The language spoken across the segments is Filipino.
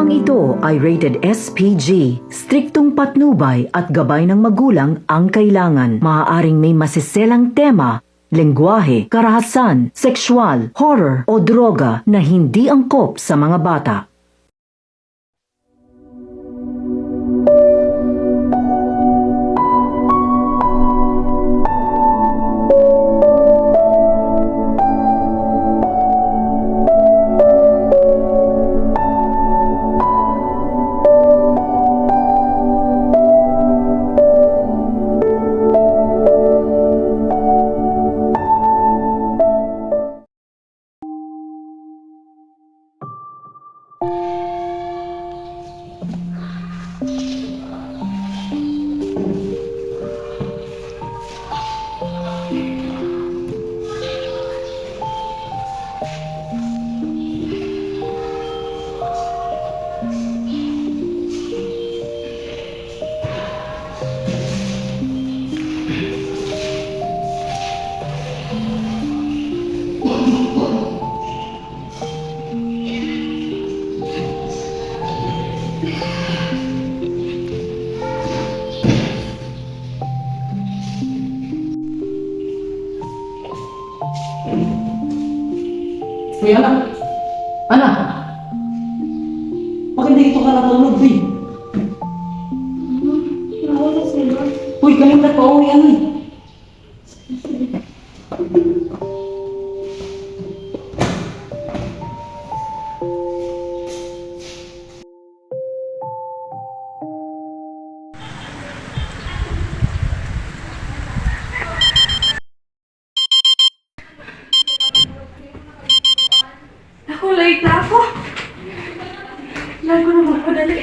Programang ito ay rated SPG. Striktong patnubay at gabay ng magulang ang kailangan. Maaaring may masiselang tema, lengguwahe, karahasan, sexual, horror o droga na hindi angkop sa mga bata. Uy, anak! Anak! Bakit dito ka natulog, Uy? Nawala sila. Uy, kanina pa uwi, ano eh? Ako, late na ako. Kailangan ko na magpadali.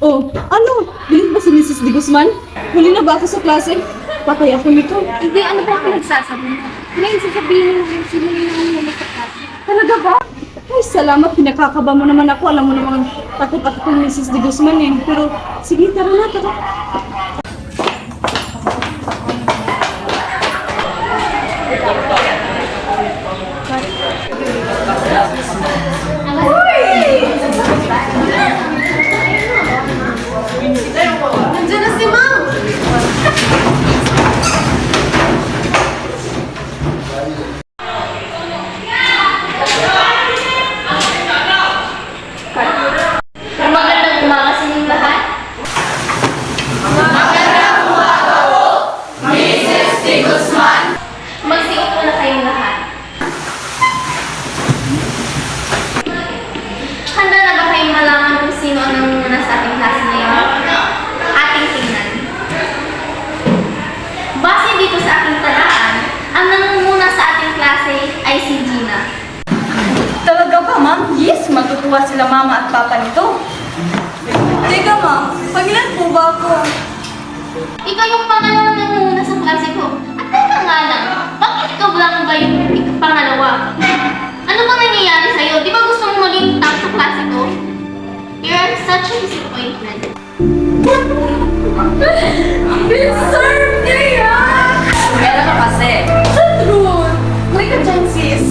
Oh, ano? Galit ba si Mrs. De Guzman? Huli na ba ako sa klase? Patay ako nito. Hindi, ano ba pinagsasabi mo? Ngayon sasabihin mo yung sino yung nangyayari sa klase. Talaga ba? Ay, salamat. Pinakakaba mo naman ako. Alam mo naman, takot ako kung Mrs. De Guzman eh. Pero, sige, tara na, tara. Nandiyan na si Ma'am! Magandang umaga sa inyong lahat. Magandang umaga po, Mrs. De Guzman. Magsiupo na kayong lahat. Handa na ba kayong malaman kung sino ang nangunguna sa ating klase ngayon? Ating tingnan. Base dito sa ating talaan, ang nangunguna sa ating klase ay si Gina. Talaga ba, ma'am? Yes, matutuwa sila mama at papa nito. Teka, ma'am. Pangilan po ba ako? Ikaw yung pangalawang nangunguna sa klase ko. At teka nga lang, bakit ikaw lang ba yung pangalawa? Ano ba nangyayari sa'yo? Di ba gusto mo maging top sa klase ko? You're such a disappointment. Deserve niya yan! Meron ka kasi. Sa truth! May ka dyan, sis.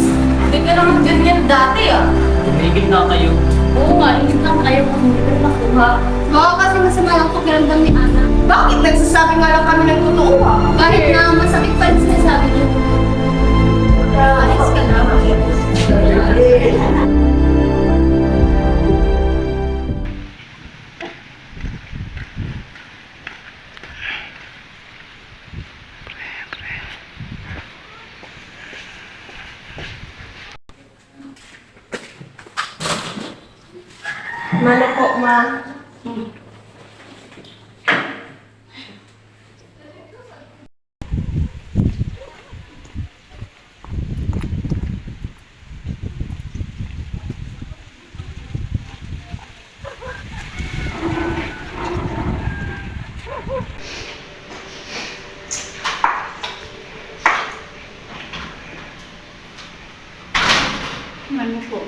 Hindi ka naman ganyan dati, ah. Tumigil na kayo. Oo nga, hindi lang ayaw mo hindi ka nakuha. Oo, kasi masama lang pakiramdam ni Ana. Bakit nagsasabi nga lang kami ng totoo, ah? Kahit na masakit pa rin sinasabi niyo. Mano po, ma. Mano po.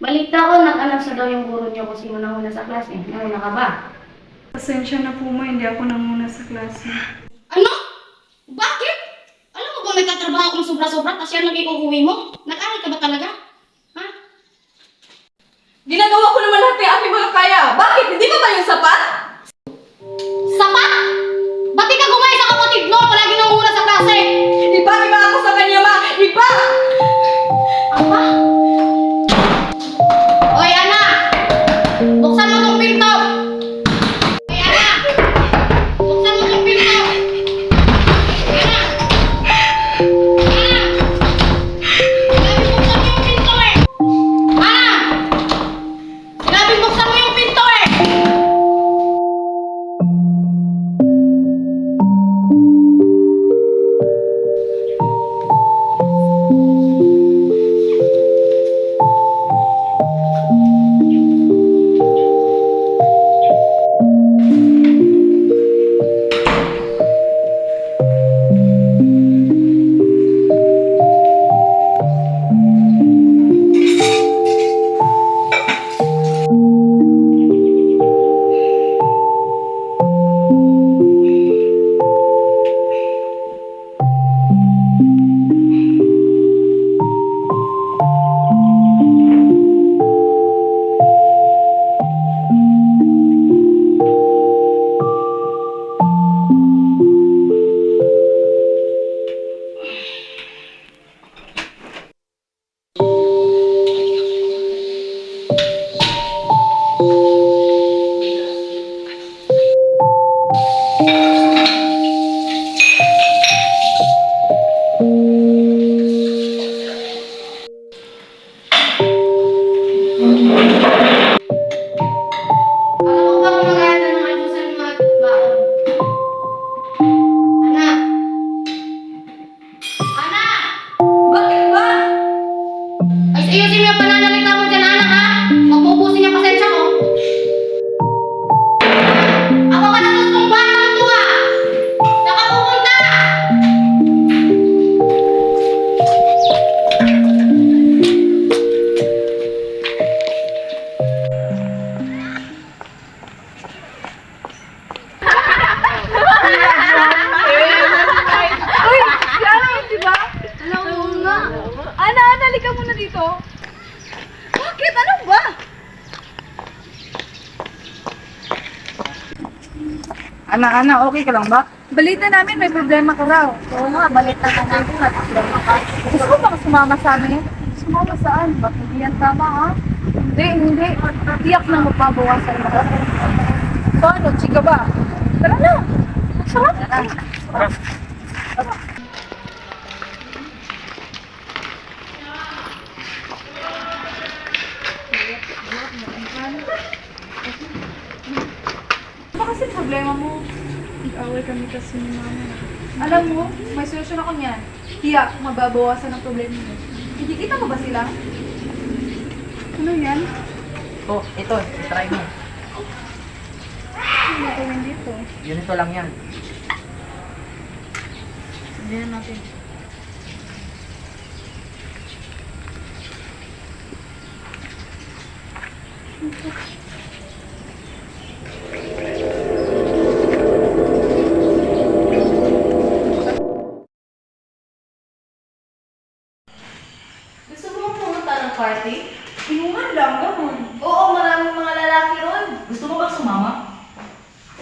Balita ko, nag-announce na daw yung guro niyo kung sino na una sa klase. Nauna ka ba? Pasensya na po ma, hindi ako nanguna sa klase. Ano? Bakit? Alam mo ba nagtatrabaho kang sobra-sobra tapos yan nag-iuwi mo? Nag-aral ka ba talaga? Ha? Ginagawa ko naman lahat ng aking mga kaya. Bakit? Hindi ba ba yung sapat? Sapat? Ba't di ka gumaya sa kapatid mo? Palagi nang una sa klase. Iba ako sa kanya, ma. Iba! Apa? Hoy, anak! Buksan mo tong pinto! Hoy, anak! Buksan mo tong pinto! Anak! Anak! Sinabi buksan mo yung pinto eh! Anak! Sinabi buksan mo yung pinto eh! Alam mo ba kung maganda ng almusal ng mga baon? Anak! Anak! Bakit ba? Ay, ayusin mo yung pananalita mo dyan, anak, ha? Huwag mo ubusin yung pasensya ko. Ako ka na gustong batang to, ha? Saan ka pupunta? Uy! Si Ana yun, di ba? Alam mo nga. Ana, halika muna dito. Bakit? Ano ba? Ana, okay ka lang ba? Balita namin may problema ka raw. Oo nga, balita ka namin. Gusto mo bang sumama sa amin? Sumama saan? Bakit hindi yan tama, ha? Hindi. Tiyak na mapabawasan mo. Paano? Chika ba? Tara na. Sarap. Ano kasi problema mo? Nag-away kami kasi ni mama. Alam mo, may solusyon ako niyan. Tiyak, mababawasan ang problema mo. Hindi kita mo ba sila? Ano yan? Oh, ito. Try mo. Ano gawin dito? Ganito lang yan. Sabihan natin. Gusto mo pumunta ng party? Inuman lang, ganun. Oo, maraming mga lalaki ron. Gusto mo ba sumama?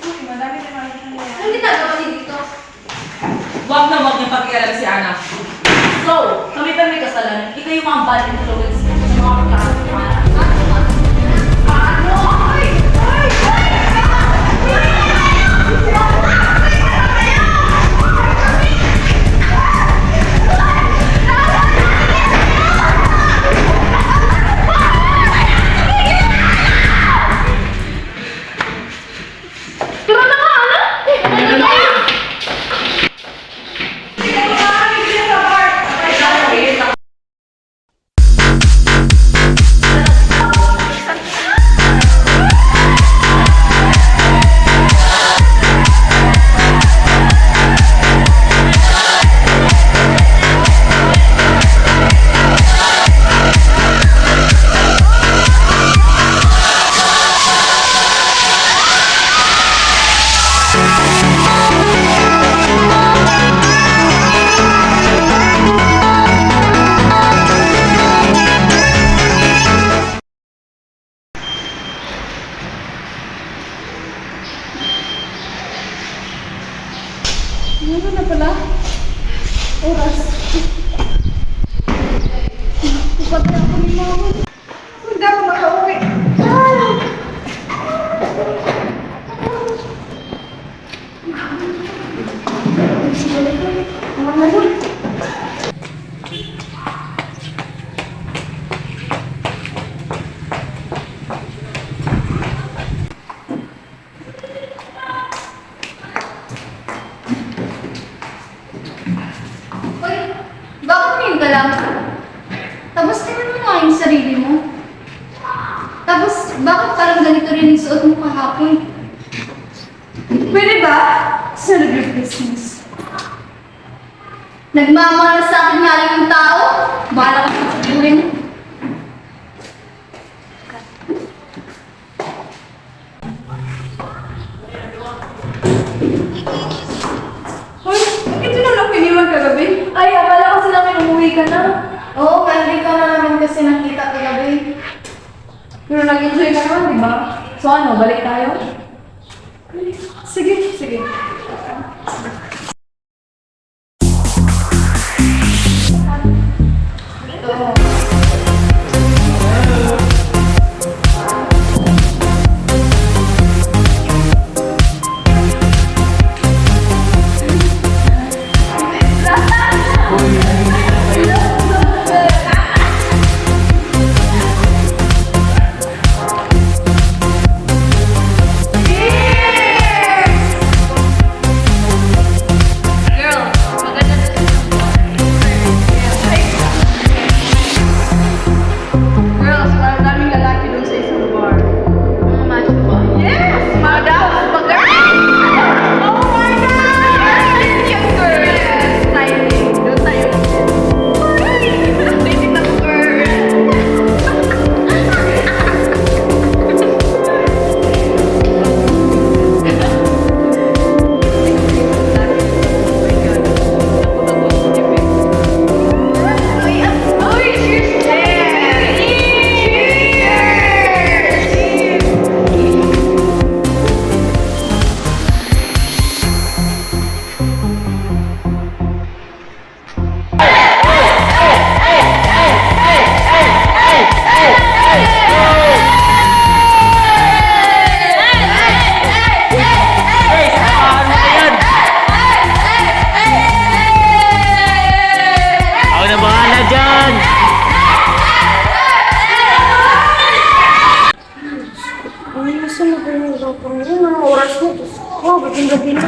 Uy, madami na nakikita. Anong ginagawa niyo dito? Huwag niya pakialam si Ana. So, kami pa may kasalanan. Ikaw yung mga bad influence sa mga kakasama. Bakit parang ganito rin yung suot mo kahapon? Pwede ba? Celebrate Christmas. Nagmamahal sa akin nga lang yung tao. Bahala ka sa sabihin. Hoy, bakit yun ang napiniwan kagabi? Ay, akala kasi namin umuwi ka na. Oo, hindi ka na namin kasi nakita kagabi. Pero nag-enjoy ka naman, di ba? So ano, balik tayo? Sige, sige. Girls, parang daming lalaki dun sa isang bar. Mga macho ba? Yes! Madam! Mag-girl! Oh my God! Cute girl! Yes! Styling. Doon tayo. Dating na girl. Uy! Cheers! Ako na bahala dyan! Ay, nasa na kayo ng gapang yun? Anong oras mo? Diyos ko, gabing-gabi na.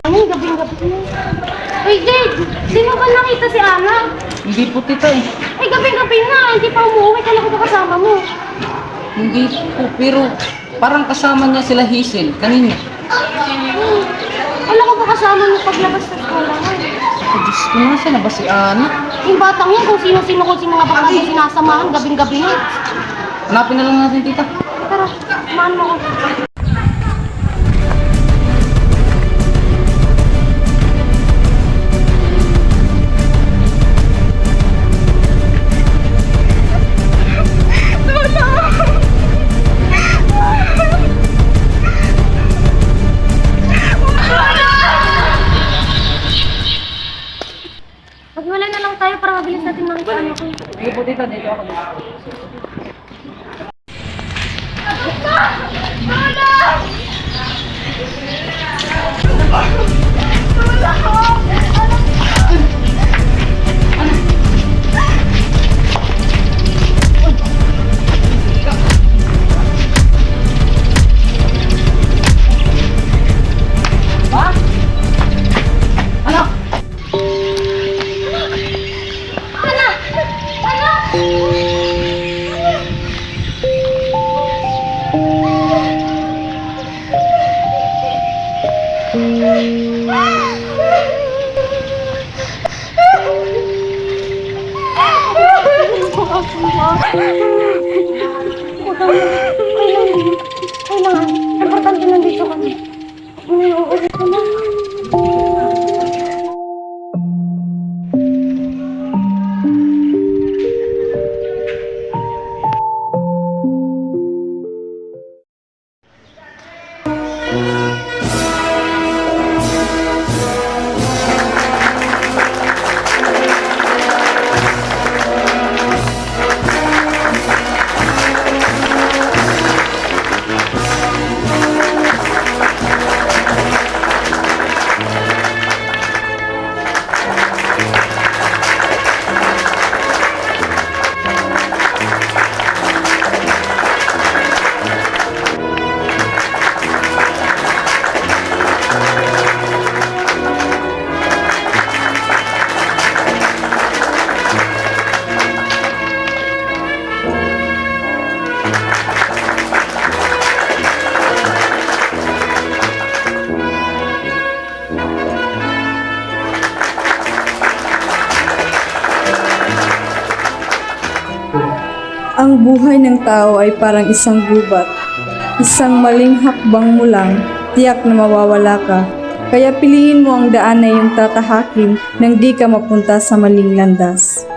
Ano yung gabing-gabi na? Uy, Jade! Sino ba nakita si Ana? Hindi po tita eh. Ay, gabing-gabi na! Hindi pa umuwi. Kala ko ba kasama mo? Hindi po, pero parang kasama niya sila Hazel kanina. Kala ko ba kasama mo paglabas sa eskwela mo? Oh, Diyos ko nga, saan na ba si Ana? Yung batang yan, kung sino-sino ko si mga bakla na sinasamahan, gabing-gabi na. Hanapin na lang natin tita. Tara, samahan mo ko. Magwala na lang tayo para mabilis natin makita ano ko. Sige po tita, dito ako. Kailangan. Importante nandito kami. Uuwi ko na. Ang buhay ng tao ay parang isang gubat. Isang maling hakbang mo lang, tiyak na mawawala ka. Kaya piliin mo ang daan na iyong tatahakin nang di ka mapunta sa maling landas.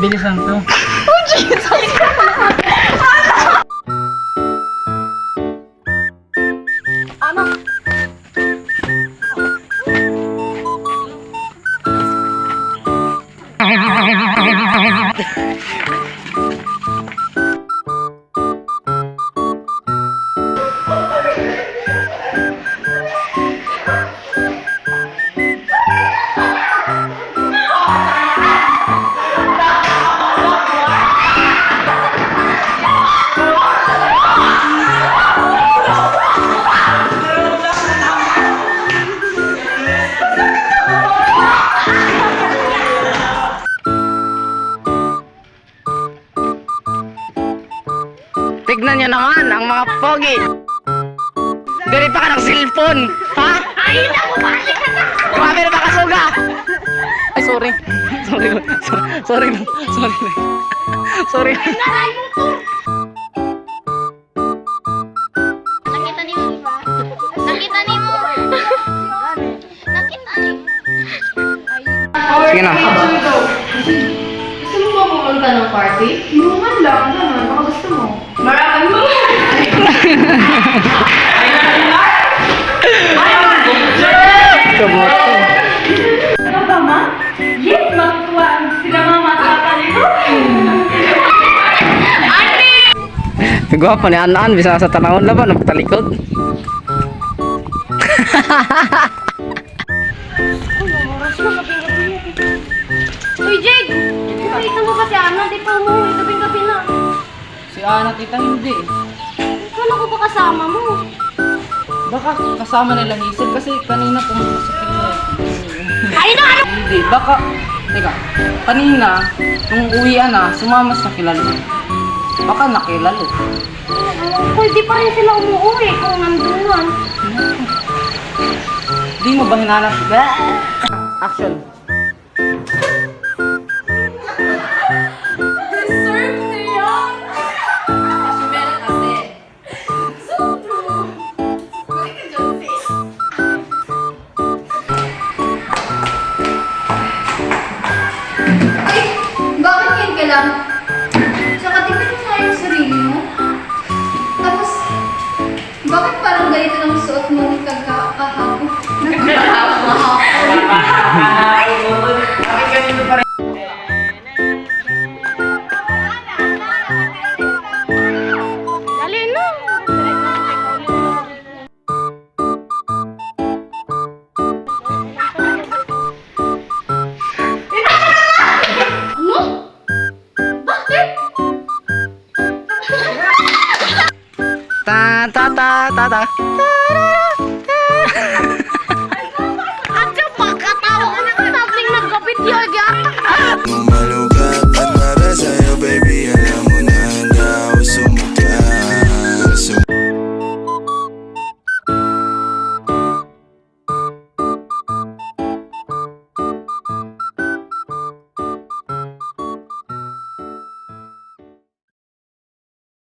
Bilisan to. Tignan nyo naman ang mga pogi. Gari pa ka ng cellphone. Ha? Ay, naku, balik ka na. Grabe na baka suga. Ay, sorry. Sorry. Sorry. Sorry. Nakita ni mo ba? Nakita ni mo. Nakita ni mo. Sige na. Gusto mo ba pumunta ng party? Inuman lang naman. Baka gusto mo. Marami mo. Gwapo ni Anaan, bisa sa tanawon na ba? Nagtalikod. Uy, Jade! Nakita mo ba si Ana? Di pa umuwi. Gabing-gabi na. Si Ana, tita, hindi. Kala ko ba kasama mo? Baka kasama nila Hazel kasi kanina pumunta sa kanila. Ay, na! Ano? Hindi, baka... Teka, kanina, nung uwian na, sumama sa kilalo. Baka nakilalo. Pwede pa rin sila umuwi kung nanduan. Di mo ba hinanap? Action. Deserve niya. Meron kasi. So true. Balik ka dyan, sis. Ay, bakit ngayon ka lang? Tsaka tingnan mo nga yung sarili mo. Tapos, bakit parang ganito lang suot mo ni kahapon? Dali na! Ano? Bakit? Ta ta ta ta ta.